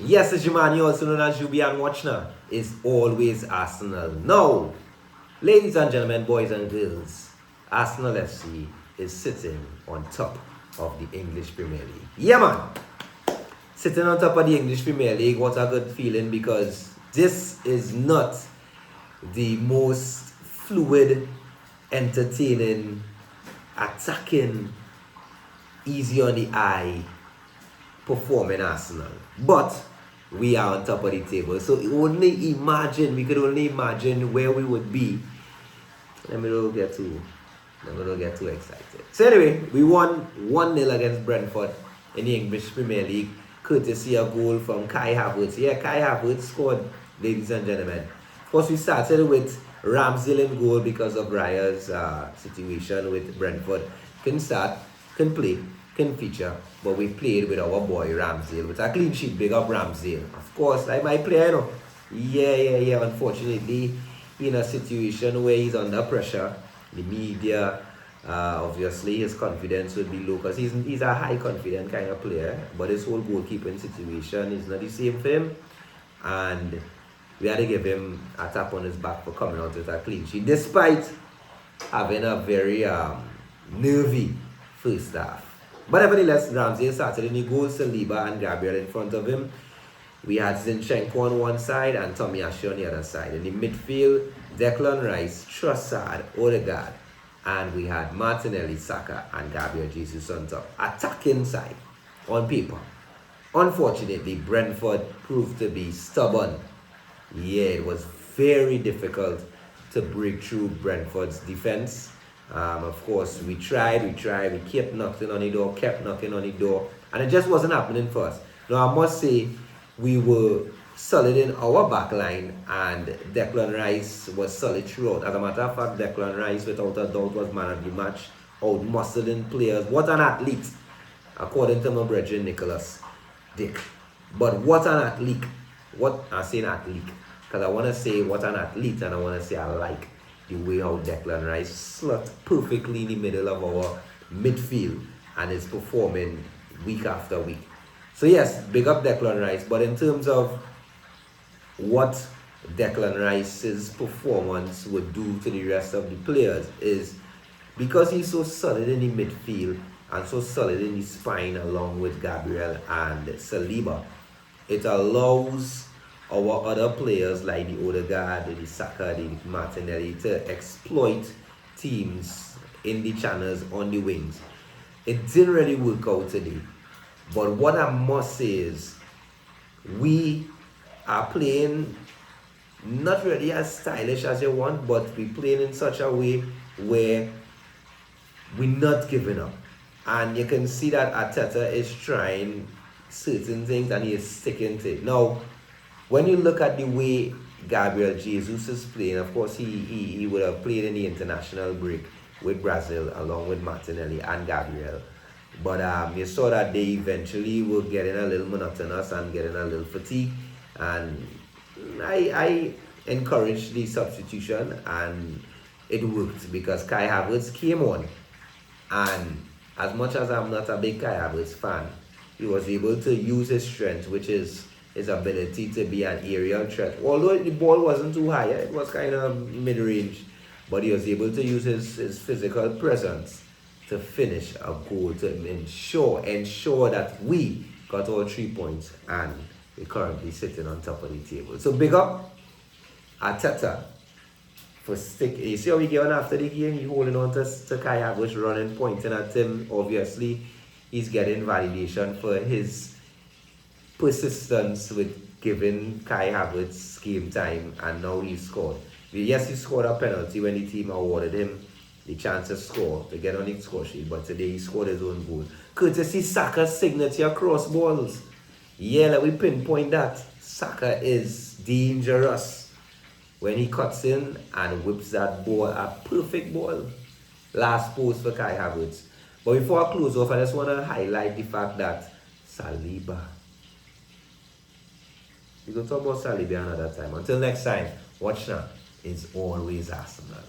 Yes, it's Jumani, also known as Jubian Watchner, is always Arsenal. No, ladies and gentlemen, boys and girls, Arsenal FC is sitting on top of the English Premier League. Yeah, man. Sitting on top of the English Premier League, what a good feeling, because this is not the most fluid, entertaining, attacking, easy on the eye performing Arsenal. But we are on top of the table. So we could only imagine where we would be. Let me not get too excited. So anyway, we won 1-0 against Brentford in the English Premier League, courtesy a goal from Kai Havertz. Yeah, Kai Havertz scored, ladies and gentlemen. Of course, we started with Ramsdale in goal because of Raya's situation with Brentford. Couldn't start, couldn't play, couldn't feature, but we played with our boy Ramsdale with a clean sheet. Big up Ramsdale. Of course, like my player, you know. Yeah. Unfortunately, in a situation where he's under pressure, the media, obviously his confidence would be low, because he's a high confident kind of player, but his whole goalkeeping situation is not the same for him, and we had to give him a tap on his back for coming out with a clean sheet, despite having a very nervy first half. But nevertheless, Ramsey started in the goals, Saliba and Gabriel in front of him. We had Zinchenko on one side and Tomiyasu on the other side. In the midfield, Declan Rice, Trossard, Odegaard, and we had Martinelli, Saka, and Gabriel Jesus on top. Attacking side, on paper. Unfortunately, Brentford proved to be stubborn. Yeah, it was very difficult to break through Brentford's defense. Of course, we tried, we kept knocking on the door, and it just wasn't happening for us. Now, I must say, we were solid in our back line, and Declan Rice was solid throughout. As a matter of fact, Declan Rice, without a doubt, was man of the match, out-muscling players. What an athlete, according to my brethren Nicholas Dick. But what an athlete. What I say an athlete, because I want to say what an athlete, and I want to say I like the way how Declan Rice slot perfectly in the middle of our midfield and is performing week after week. So yes, big up Declan Rice. But in terms of what Declan Rice's performance would do to the rest of the players, is because he's so solid in the midfield and so solid in the spine along with Gabriel and Saliba, it allows our other players like the Odegaard, the Saka, the Martinelli to exploit teams in the channels on the wings. It didn't really work out today. But what I must say is, we are playing not really as stylish as you want, but we're playing in such a way where we're not giving up. And you can see that Arteta is trying certain things and he is sticking to it. Now, when you look at the way Gabriel Jesus is playing, of course, he would have played in the international break with Brazil along with Martinelli and Gabriel. But you saw that they eventually were getting a little monotonous and getting a little fatigued. And I encouraged the substitution, and it worked, because Kai Havertz came on. And as much as I'm not a big Kai Havertz fan, he was able to use his strength, which is his ability to be an aerial threat. Although the ball wasn't too high, it was kind of mid-range, but he was able to use his physical presence to finish a goal to ensure that we got all 3 points, and we're currently sitting on top of the table. So big up Arteta for stick. You see how we get on after the game? He holding on to Kai Havertz, running, pointing at him. Obviously, he's getting validation for his persistence with giving Kai Havertz game time, and now he scored. Yes, he scored a penalty when the team awarded him the chance to score, to get on the score sheet, but today he scored his own goal. Courtesy Saka's signature cross balls. Yeah, like we pinpoint that. Saka is dangerous when he cuts in and whips that ball, a perfect ball. Last post for Kai Havertz. But before I close off, I just want to highlight the fact that Saliba. We will talk about Saliba another time. Until next time, watch now. It's always Arsenal.